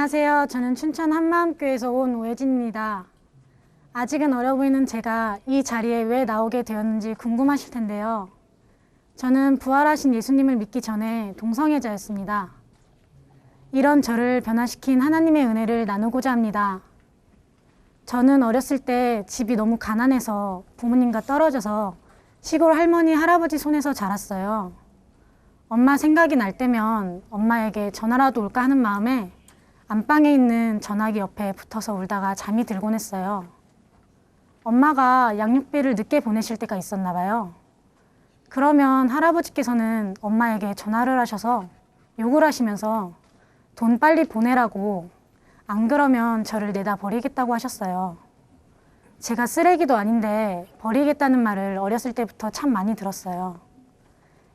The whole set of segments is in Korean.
안녕하세요. 저는 춘천 한마음교회에서 온 오혜진입니다. 아직은 어려 보이는 제가 이 자리에 왜 나오게 되었는지 궁금하실 텐데요. 저는 부활하신 예수님을 믿기 전에 동성애자였습니다. 이런 저를 변화시킨 하나님의 은혜를 나누고자 합니다. 저는 어렸을 때 집이 너무 가난해서 부모님과 떨어져서 시골 할머니, 할아버지 손에서 자랐어요. 엄마 생각이 날 때면 엄마에게 전화라도 올까 하는 마음에 안방에 있는 전화기 옆에 붙어서 울다가 잠이 들곤 했어요. 엄마가 양육비를 늦게 보내실 때가 있었나 봐요. 그러면 할아버지께서는 엄마에게 전화를 하셔서 욕을 하시면서 돈 빨리 보내라고, 안 그러면 저를 내다 버리겠다고 하셨어요. 제가 쓰레기도 아닌데 버리겠다는 말을 어렸을 때부터 참 많이 들었어요.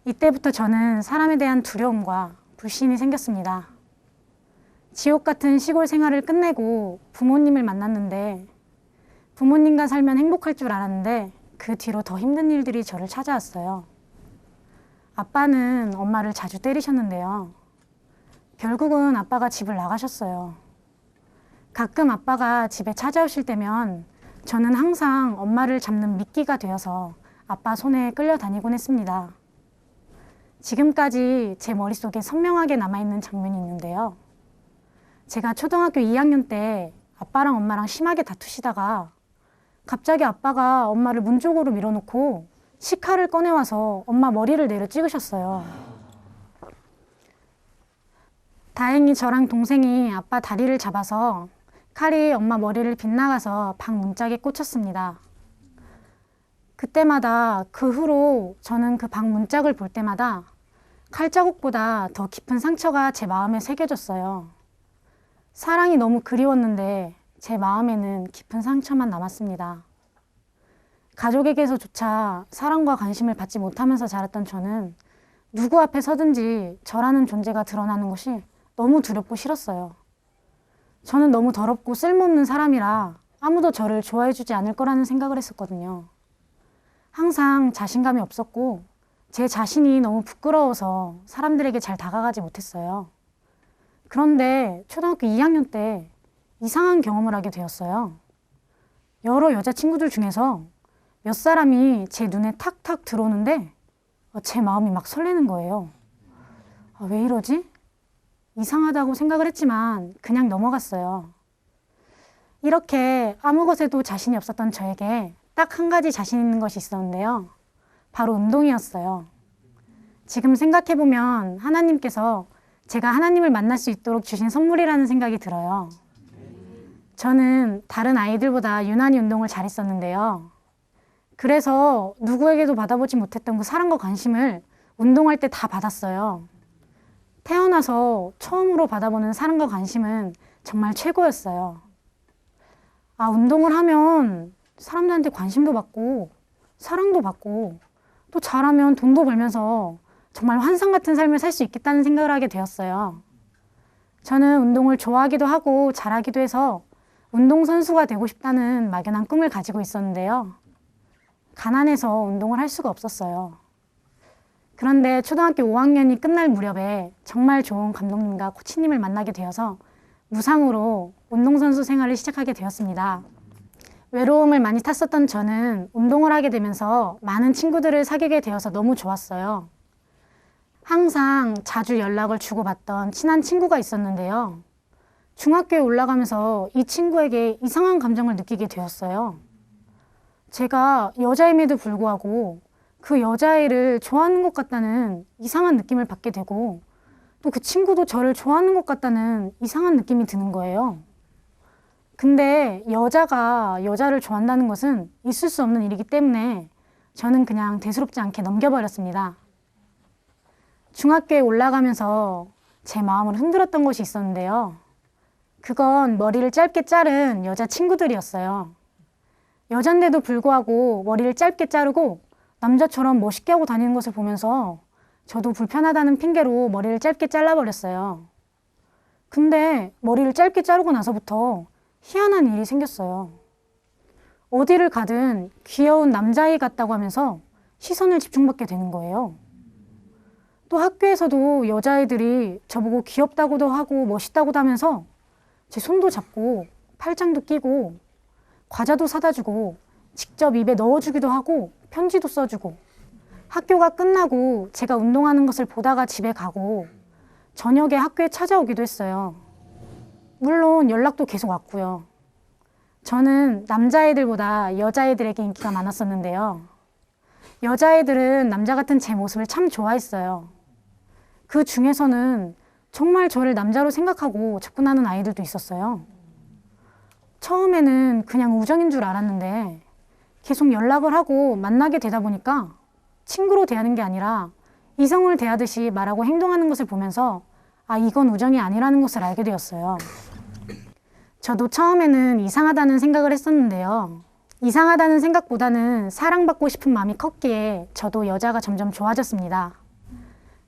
이때부터 저는 사람에 대한 두려움과 불신이 생겼습니다. 지옥 같은 시골 생활을 끝내고 부모님을 만났는데 부모님과 살면 행복할 줄 알았는데 그 뒤로 더 힘든 일들이 저를 찾아왔어요. 아빠는 엄마를 자주 때리셨는데요. 결국은 아빠가 집을 나가셨어요. 가끔 아빠가 집에 찾아오실 때면 저는 항상 엄마를 잡는 미끼가 되어서 아빠 손에 끌려다니곤 했습니다. 지금까지 제 머릿속에 선명하게 남아있는 장면이 있는데요. 제가 초등학교 2학년 때 아빠랑 엄마랑 심하게 다투시다가 갑자기 아빠가 엄마를 문 쪽으로 밀어놓고 식칼을 꺼내와서 엄마 머리를 내려 찍으셨어요. 다행히 저랑 동생이 아빠 다리를 잡아서 칼이 엄마 머리를 빗나가서 방 문짝에 꽂혔습니다. 그때마다 그 후로 저는 그 방 문짝을 볼 때마다 칼자국보다 더 깊은 상처가 제 마음에 새겨졌어요. 사랑이 너무 그리웠는데 제 마음에는 깊은 상처만 남았습니다. 가족에게서조차 사랑과 관심을 받지 못하면서 자랐던 저는 누구 앞에 서든지 저라는 존재가 드러나는 것이 너무 두렵고 싫었어요. 저는 너무 더럽고 쓸모없는 사람이라 아무도 저를 좋아해주지 않을 거라는 생각을 했었거든요. 항상 자신감이 없었고 제 자신이 너무 부끄러워서 사람들에게 잘 다가가지 못했어요. 그런데 초등학교 2학년 때 이상한 경험을 하게 되었어요. 여러 여자친구들 중에서 몇 사람이 제 눈에 탁탁 들어오는데 제 마음이 막 설레는 거예요. 왜 이러지? 이상하다고 생각을 했지만 그냥 넘어갔어요. 이렇게 아무 것에도 자신이 없었던 저에게 딱 한 가지 자신 있는 것이 있었는데요. 바로 운동이었어요. 지금 생각해보면 하나님께서 제가 하나님을 만날 수 있도록 주신 선물이라는 생각이 들어요. 저는 다른 아이들보다 유난히 운동을 잘했었는데요. 그래서 누구에게도 받아보지 못했던 그 사랑과 관심을 운동할 때 다 받았어요. 태어나서 처음으로 받아보는 사랑과 관심은 정말 최고였어요. 운동을 하면 사람들한테 관심도 받고 사랑도 받고 또 잘하면 돈도 벌면서 정말 환상 같은 삶을 살 수 있겠다는 생각을 하게 되었어요. 저는 운동을 좋아하기도 하고 잘하기도 해서 운동선수가 되고 싶다는 막연한 꿈을 가지고 있었는데요. 가난해서 운동을 할 수가 없었어요. 그런데 초등학교 5학년이 끝날 무렵에 정말 좋은 감독님과 코치님을 만나게 되어서 무상으로 운동선수 생활을 시작하게 되었습니다. 외로움을 많이 탔었던 저는 운동을 하게 되면서 많은 친구들을 사귀게 되어서 너무 좋았어요. 항상 자주 연락을 주고받던 친한 친구가 있었는데요. 중학교에 올라가면서 이 친구에게 이상한 감정을 느끼게 되었어요. 제가 여자임에도 불구하고 그 여자애를 좋아하는 것 같다는 이상한 느낌을 받게 되고 또 그 친구도 저를 좋아하는 것 같다는 이상한 느낌이 드는 거예요. 근데 여자가 여자를 좋아한다는 것은 있을 수 없는 일이기 때문에 저는 그냥 대수롭지 않게 넘겨버렸습니다. 중학교에 올라가면서 제 마음을 흔들었던 것이 있었는데요. 그건 머리를 짧게 자른 여자 친구들이었어요. 여잔데도 불구하고 머리를 짧게 자르고 남자처럼 멋있게 하고 다니는 것을 보면서 저도 불편하다는 핑계로 머리를 짧게 잘라버렸어요. 근데 머리를 짧게 자르고 나서부터 희한한 일이 생겼어요. 어디를 가든 귀여운 남자아이 같다고 하면서 시선을 집중받게 되는 거예요. 또 학교에서도 여자애들이 저보고 귀엽다고도 하고 멋있다고도 하면서 제 손도 잡고 팔짱도 끼고 과자도 사다 주고 직접 입에 넣어주기도 하고 편지도 써주고 학교가 끝나고 제가 운동하는 것을 보다가 집에 가고 저녁에 학교에 찾아오기도 했어요. 물론 연락도 계속 왔고요. 저는 남자애들보다 여자애들에게 인기가 많았었는데요. 여자애들은 남자 같은 제 모습을 참 좋아했어요. 그 중에서는 정말 저를 남자로 생각하고 접근하는 아이들도 있었어요. 처음에는 그냥 우정인 줄 알았는데 계속 연락을 하고 만나게 되다 보니까 친구로 대하는 게 아니라 이성을 대하듯이 말하고 행동하는 것을 보면서 아, 이건 우정이 아니라는 것을 알게 되었어요. 저도 처음에는 이상하다는 생각을 했었는데요. 이상하다는 생각보다는 사랑받고 싶은 마음이 컸기에 저도 여자가 점점 좋아졌습니다.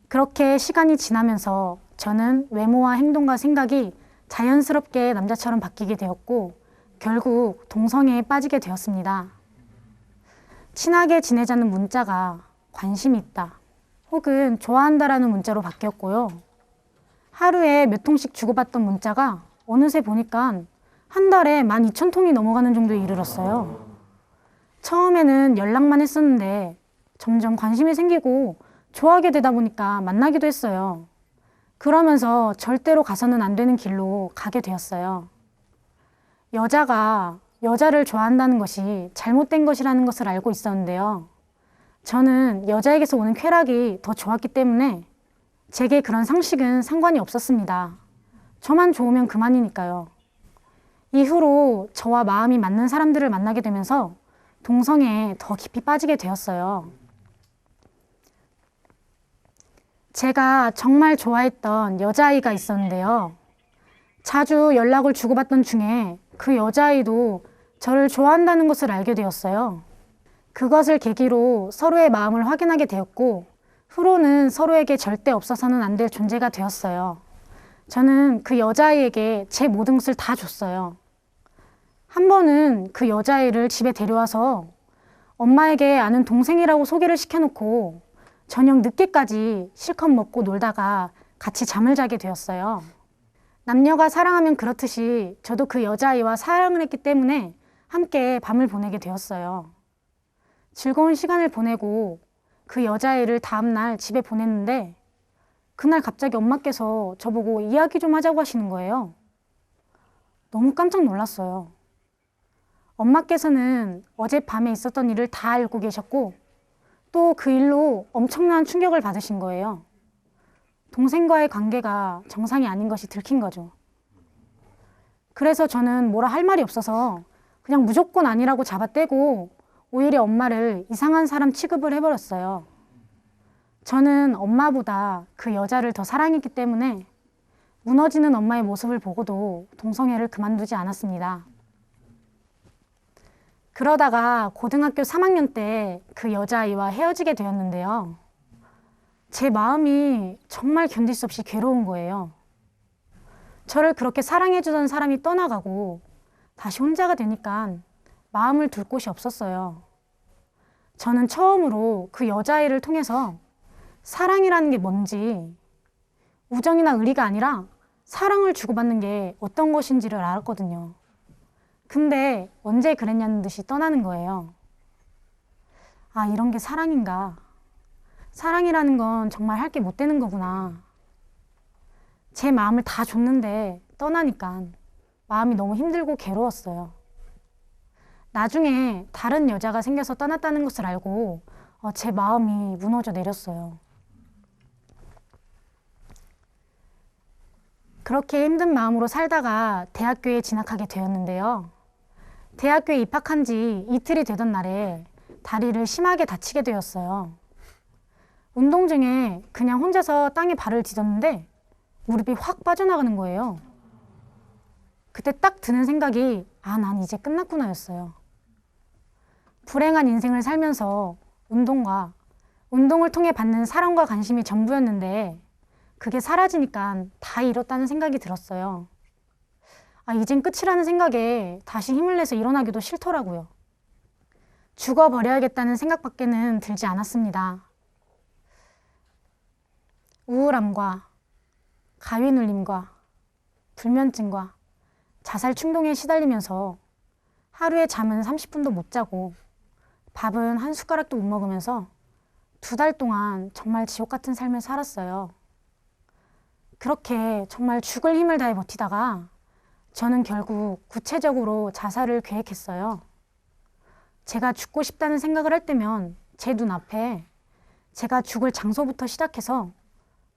그렇게 시간이 지나면서 저는 외모와 행동과 생각이 자연스럽게 남자처럼 바뀌게 되었고 결국 동성애에 빠지게 되었습니다. 친하게 지내자는 문자가 관심이 있다 혹은 좋아한다라는 문자로 바뀌었고요. 하루에 몇 통씩 주고받던 문자가 어느새 보니까 한 달에 12,000통이 넘어가는 정도에 이르렀어요. 처음에는 연락만 했었는데 점점 관심이 생기고 좋아하게 되다 보니까 만나기도 했어요. 그러면서 절대로 가서는 안 되는 길로 가게 되었어요. 여자가 여자를 좋아한다는 것이 잘못된 것이라는 것을 알고 있었는데요. 저는 여자에게서 오는 쾌락이 더 좋았기 때문에 제게 그런 상식은 상관이 없었습니다. 저만 좋으면 그만이니까요. 이후로 저와 마음이 맞는 사람들을 만나게 되면서 동성애에 더 깊이 빠지게 되었어요. 제가 정말 좋아했던 여자아이가 있었는데요. 자주 연락을 주고받던 중에 그 여자아이도 저를 좋아한다는 것을 알게 되었어요. 그것을 계기로 서로의 마음을 확인하게 되었고 후로는 서로에게 절대 없어서는 안 될 존재가 되었어요. 저는 그 여자아이에게 제 모든 것을 다 줬어요. 한 번은 그 여자아이를 집에 데려와서 엄마에게 아는 동생이라고 소개를 시켜놓고 저녁 늦게까지 실컷 먹고 놀다가 같이 잠을 자게 되었어요. 남녀가 사랑하면 그렇듯이 저도 그 여자아이와 사랑을 했기 때문에 함께 밤을 보내게 되었어요. 즐거운 시간을 보내고 그 여자아이를 다음날 집에 보냈는데 그날 갑자기 엄마께서 저보고 이야기 좀 하자고 하시는 거예요. 너무 깜짝 놀랐어요. 엄마께서는 어젯밤에 있었던 일을 다 알고 계셨고 또 그 일로 엄청난 충격을 받으신 거예요. 동생과의 관계가 정상이 아닌 것이 들킨 거죠. 그래서 저는 뭐라 할 말이 없어서 그냥 무조건 아니라고 잡아떼고 오히려 엄마를 이상한 사람 취급을 해버렸어요. 저는 엄마보다 그 여자를 더 사랑했기 때문에 무너지는 엄마의 모습을 보고도 동성애를 그만두지 않았습니다. 그러다가 고등학교 3학년 때 그 여자아이와 헤어지게 되었는데요. 제 마음이 정말 견딜 수 없이 괴로운 거예요. 저를 그렇게 사랑해주던 사람이 떠나가고 다시 혼자가 되니까 마음을 둘 곳이 없었어요. 저는 처음으로 그 여자아이를 통해서 사랑이라는 게 뭔지, 우정이나 의리가 아니라 사랑을 주고받는 게 어떤 것인지를 알았거든요. 근데 언제 그랬냐는 듯이 떠나는 거예요. 아, 이런 게 사랑인가? 사랑이라는 건 정말 할 게 못 되는 거구나. 제 마음을 다 줬는데 떠나니까 마음이 너무 힘들고 괴로웠어요. 나중에 다른 여자가 생겨서 떠났다는 것을 알고 제 마음이 무너져 내렸어요. 그렇게 힘든 마음으로 살다가 대학교에 진학하게 되었는데요. 대학교에 입학한 지 이틀이 되던 날에 다리를 심하게 다치게 되었어요. 운동 중에 그냥 혼자서 땅에 발을 디뎠는데 무릎이 확 빠져나가는 거예요. 그때 딱 드는 생각이 난 이제 끝났구나 였어요. 불행한 인생을 살면서 운동을 통해 받는 사랑과 관심이 전부였는데 그게 사라지니까 다 잃었다는 생각이 들었어요. 이젠 끝이라는 생각에 다시 힘을 내서 일어나기도 싫더라고요. 죽어버려야겠다는 생각밖에는 들지 않았습니다. 우울함과 가위 눌림과 불면증과 자살 충동에 시달리면서 하루에 잠은 30분도 못 자고 밥은 한 숟가락도 못 먹으면서 2달 동안 정말 지옥 같은 삶을 살았어요. 그렇게 정말 죽을 힘을 다해 버티다가 저는 결국 구체적으로 자살을 계획했어요. 제가 죽고 싶다는 생각을 할 때면 제 눈앞에 제가 죽을 장소부터 시작해서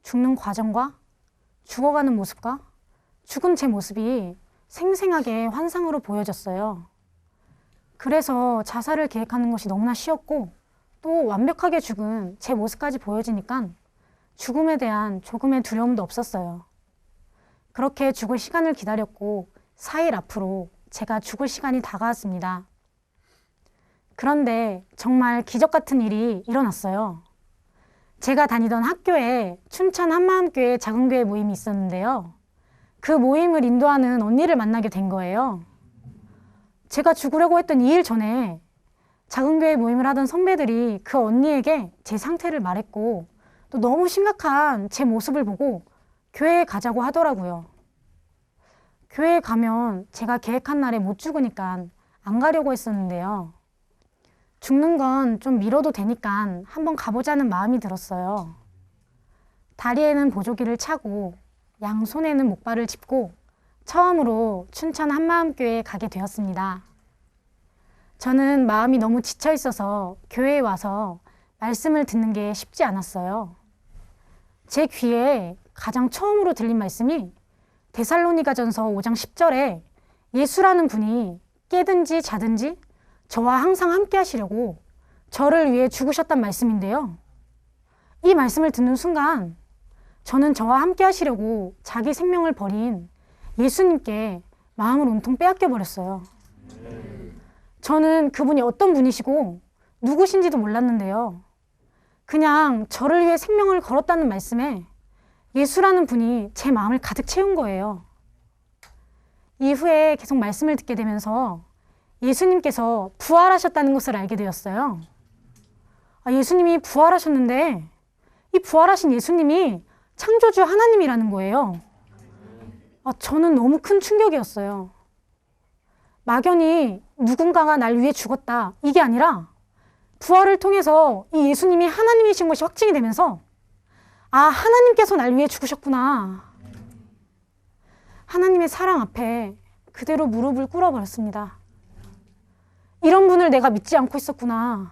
죽는 과정과 죽어가는 모습과 죽은 제 모습이 생생하게 환상으로 보여졌어요. 그래서 자살을 계획하는 것이 너무나 쉬웠고 또 완벽하게 죽은 제 모습까지 보여지니까 죽음에 대한 조금의 두려움도 없었어요. 그렇게 죽을 시간을 기다렸고 4일 앞으로 제가 죽을 시간이 다가왔습니다. 그런데 정말 기적 같은 일이 일어났어요. 제가 다니던 학교에 춘천 한마음교회 작은 교회 모임이 있었는데요. 그 모임을 인도하는 언니를 만나게 된 거예요. 제가 죽으려고 했던 2일 전에 작은 교회 모임을 하던 선배들이 그 언니에게 제 상태를 말했고 또 너무 심각한 제 모습을 보고 교회에 가자고 하더라고요. 교회에 가면 제가 계획한 날에 못 죽으니까 안 가려고 했었는데요. 죽는 건 좀 미뤄도 되니까 한번 가보자는 마음이 들었어요. 다리에는 보조기를 차고 양손에는 목발을 짚고 처음으로 춘천 한마음교회에 가게 되었습니다. 저는 마음이 너무 지쳐 있어서 교회에 와서 말씀을 듣는 게 쉽지 않았어요. 제 귀에 가장 처음으로 들린 말씀이 데살로니가전서 5장 10절에 예수라는 분이 깨든지 자든지 저와 항상 함께 하시려고 저를 위해 죽으셨단 말씀인데요. 이 말씀을 듣는 순간 저는 저와 함께 하시려고 자기 생명을 버린 예수님께 마음을 온통 빼앗겨 버렸어요. 저는 그분이 어떤 분이시고 누구신지도 몰랐는데요. 그냥 저를 위해 생명을 걸었다는 말씀에 예수라는 분이 제 마음을 가득 채운 거예요. 이후에 계속 말씀을 듣게 되면서 예수님께서 부활하셨다는 것을 알게 되었어요. 예수님이 부활하셨는데 이 부활하신 예수님이 창조주 하나님이라는 거예요. 저는 너무 큰 충격이었어요. 막연히 누군가가 날 위해 죽었다 이게 아니라 부활을 통해서 이 예수님이 하나님이신 것이 확증이 되면서 하나님께서 날 위해 죽으셨구나. 하나님의 사랑 앞에 그대로 무릎을 꿇어버렸습니다. 이런 분을 내가 믿지 않고 있었구나.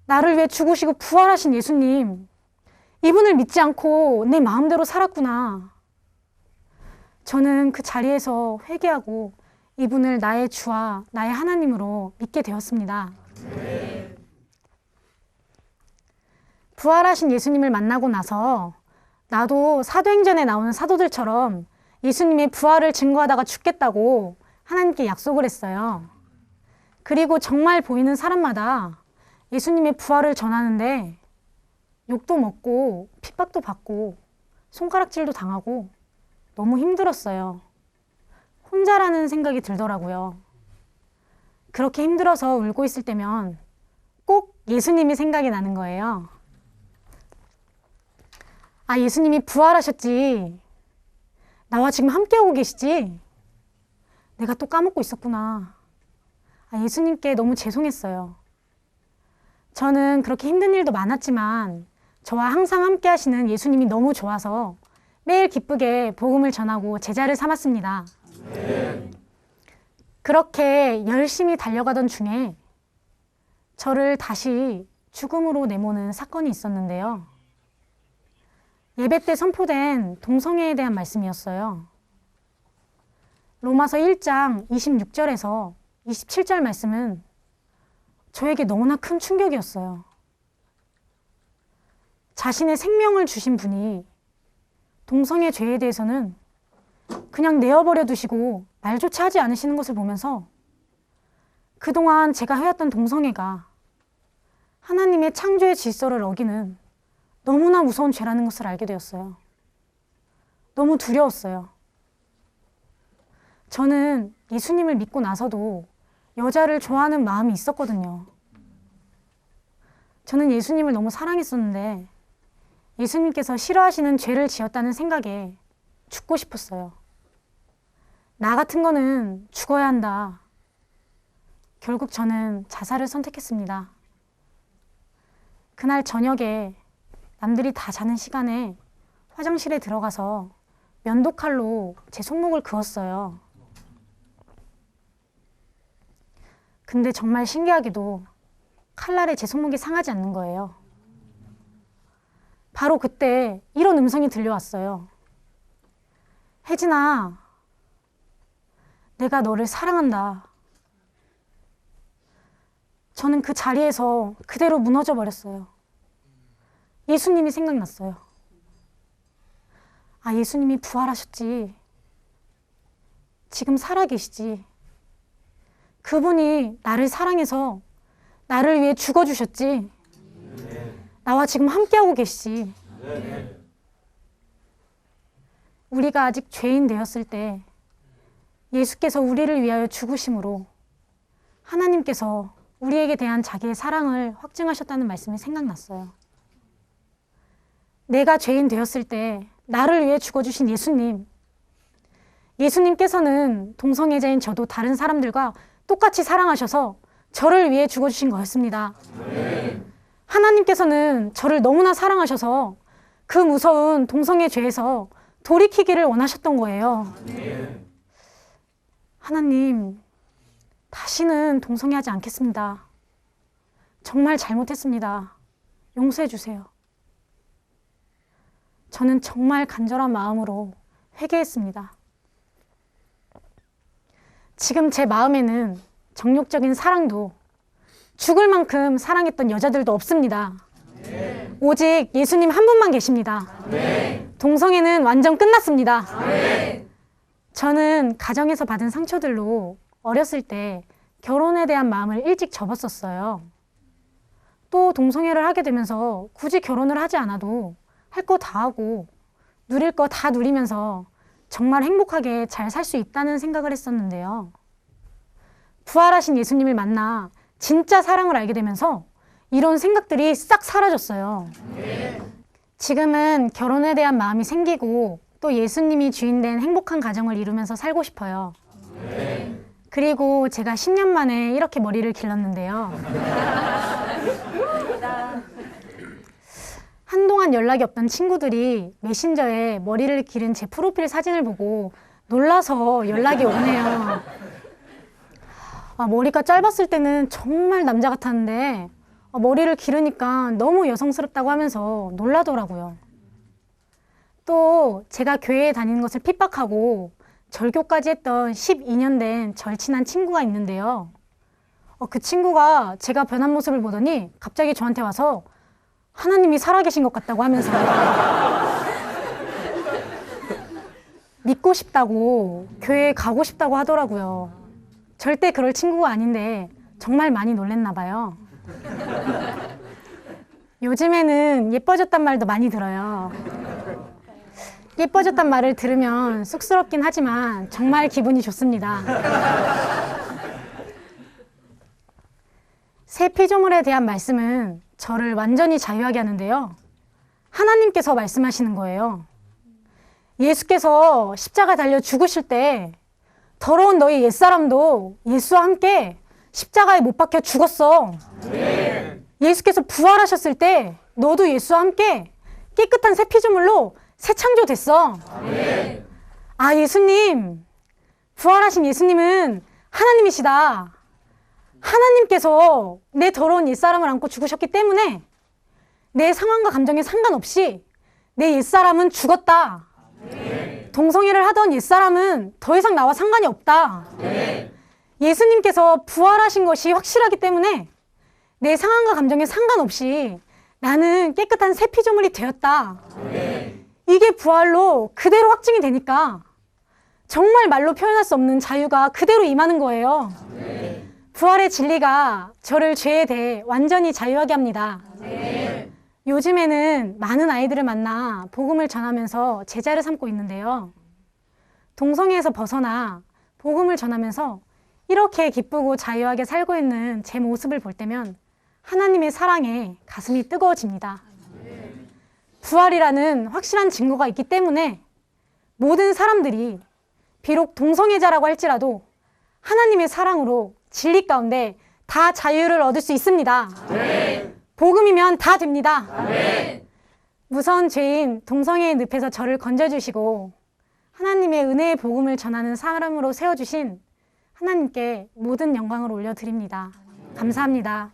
나를 위해 죽으시고 부활하신 예수님, 이분을 믿지 않고 내 마음대로 살았구나. 저는 그 자리에서 회개하고 이분을 나의 주와 나의 하나님으로 믿게 되었습니다. 네. 부활하신 예수님을 만나고 나서 나도 사도행전에 나오는 사도들처럼 예수님의 부활을 증거하다가 죽겠다고 하나님께 약속을 했어요. 그리고 정말 보이는 사람마다 예수님의 부활을 전하는데 욕도 먹고 핍박도 받고 손가락질도 당하고 너무 힘들었어요. 혼자라는 생각이 들더라고요. 그렇게 힘들어서 울고 있을 때면 꼭 예수님이 생각이 나는 거예요. 예수님이 부활하셨지. 나와 지금 함께하고 계시지. 내가 또 까먹고 있었구나. 예수님께 너무 죄송했어요. 저는 그렇게 힘든 일도 많았지만 저와 항상 함께 하시는 예수님이 너무 좋아서 매일 기쁘게 복음을 전하고 제자를 삼았습니다. 네. 그렇게 열심히 달려가던 중에 저를 다시 죽음으로 내모는 사건이 있었는데요. 예배 때 선포된 동성애에 대한 말씀이었어요. 로마서 1장 26절에서 27절 말씀은 저에게 너무나 큰 충격이었어요. 자신의 생명을 주신 분이 동성애 죄에 대해서는 그냥 내어버려 두시고 말조차 하지 않으시는 것을 보면서 그동안 제가 해왔던 동성애가 하나님의 창조의 질서를 어기는 너무나 무서운 죄라는 것을 알게 되었어요. 너무 두려웠어요. 저는 예수님을 믿고 나서도 여자를 좋아하는 마음이 있었거든요. 저는 예수님을 너무 사랑했었는데 예수님께서 싫어하시는 죄를 지었다는 생각에 죽고 싶었어요. 나 같은 거는 죽어야 한다. 결국 저는 자살을 선택했습니다. 그날 저녁에 남들이 다 자는 시간에 화장실에 들어가서 면도칼로 제 손목을 그었어요. 근데 정말 신기하게도 칼날에 제 손목이 상하지 않는 거예요. 바로 그때 이런 음성이 들려왔어요. 혜진아, 내가 너를 사랑한다. 저는 그 자리에서 그대로 무너져 버렸어요. 예수님이 생각났어요. 아, 예수님이 부활하셨지. 지금 살아계시지. 그분이 나를 사랑해서 나를 위해 죽어주셨지. 나와 지금 함께하고 계시지. 우리가 아직 죄인 되었을 때 예수께서 우리를 위하여 죽으심으로 하나님께서 우리에게 대한 자기의 사랑을 확증하셨다는 말씀이 생각났어요. 내가 죄인 되었을 때 나를 위해 죽어주신 예수님. 예수님께서는 동성애자인 저도 다른 사람들과 똑같이 사랑하셔서 저를 위해 죽어주신 거였습니다. 하나님께서는 저를 너무나 사랑하셔서 그 무서운 동성애 죄에서 돌이키기를 원하셨던 거예요. 하나님, 다시는 동성애하지 않겠습니다. 정말 잘못했습니다. 용서해 주세요. 저는 정말 간절한 마음으로 회개했습니다. 지금 제 마음에는 정욕적인 사랑도 죽을 만큼 사랑했던 여자들도 없습니다. 오직 예수님 한 분만 계십니다. 동성애는 완전 끝났습니다. 저는 가정에서 받은 상처들로 어렸을 때 결혼에 대한 마음을 일찍 접었었어요. 또 동성애를 하게 되면서 굳이 결혼을 하지 않아도 할 거 다 하고 누릴 거 다 누리면서 정말 행복하게 잘 살 수 있다는 생각을 했었는데요. 부활하신 예수님을 만나 진짜 사랑을 알게 되면서 이런 생각들이 싹 사라졌어요. 지금은 결혼에 대한 마음이 생기고 또 예수님이 주인된 행복한 가정을 이루면서 살고 싶어요. 그리고 제가 10년 만에 이렇게 머리를 길렀는데요. 한동안 연락이 없던 친구들이 메신저에 머리를 기른 제 프로필 사진을 보고 놀라서 연락이 오네요. 아, 머리가 짧았을 때는 정말 남자 같았는데 머리를 기르니까 너무 여성스럽다고 하면서 놀라더라고요. 또 제가 교회에 다니는 것을 핍박하고 절교까지 했던 12년 된 절친한 친구가 있는데요. 그 친구가 제가 변한 모습을 보더니 갑자기 저한테 와서 하나님이 살아계신 것 같다고 하면서 믿고 싶다고 교회에 가고 싶다고 하더라고요. 절대 그럴 친구가 아닌데 정말 많이 놀랬나 봐요. 요즘에는 예뻐졌단 말도 많이 들어요. 예뻐졌단 말을 들으면 쑥스럽긴 하지만 정말 기분이 좋습니다. 새 피조물에 대한 말씀은 저를 완전히 자유하게 하는데요. 하나님께서 말씀하시는 거예요. 예수께서 십자가 달려 죽으실 때 더러운 너희 옛사람도 예수와 함께 십자가에 못 박혀 죽었어. 예수께서 부활하셨을 때 너도 예수와 함께 깨끗한 새 피조물로 새 창조 됐어. 아, 예수님, 부활하신 예수님은 하나님이시다. 하나님께서 내 더러운 옛사람을 안고 죽으셨기 때문에 내 상황과 감정에 상관없이 내 옛사람은 죽었다. 동성애를 하던 옛사람은 더 이상 나와 상관이 없다. 예수님께서 부활하신 것이 확실하기 때문에 내 상황과 감정에 상관없이 나는 깨끗한 새 피조물이 되었다. 이게 부활로 그대로 확증이 되니까 정말 말로 표현할 수 없는 자유가 그대로 임하는 거예요. 부활의 진리가 저를 죄에 대해 완전히 자유하게 합니다. 요즘에는 많은 아이들을 만나 복음을 전하면서 제자를 삼고 있는데요. 동성애에서 벗어나 복음을 전하면서 이렇게 기쁘고 자유하게 살고 있는 제 모습을 볼 때면 하나님의 사랑에 가슴이 뜨거워집니다. 부활이라는 확실한 증거가 있기 때문에 모든 사람들이 비록 동성애자라고 할지라도 하나님의 사랑으로 진리 가운데 다 자유를 얻을 수 있습니다. 아멘. 복음이면 다 됩니다. 아멘. 무서운 죄인 동성애의 늪에서 저를 건져주시고 하나님의 은혜의 복음을 전하는 사람으로 세워주신 하나님께 모든 영광을 올려드립니다. 감사합니다.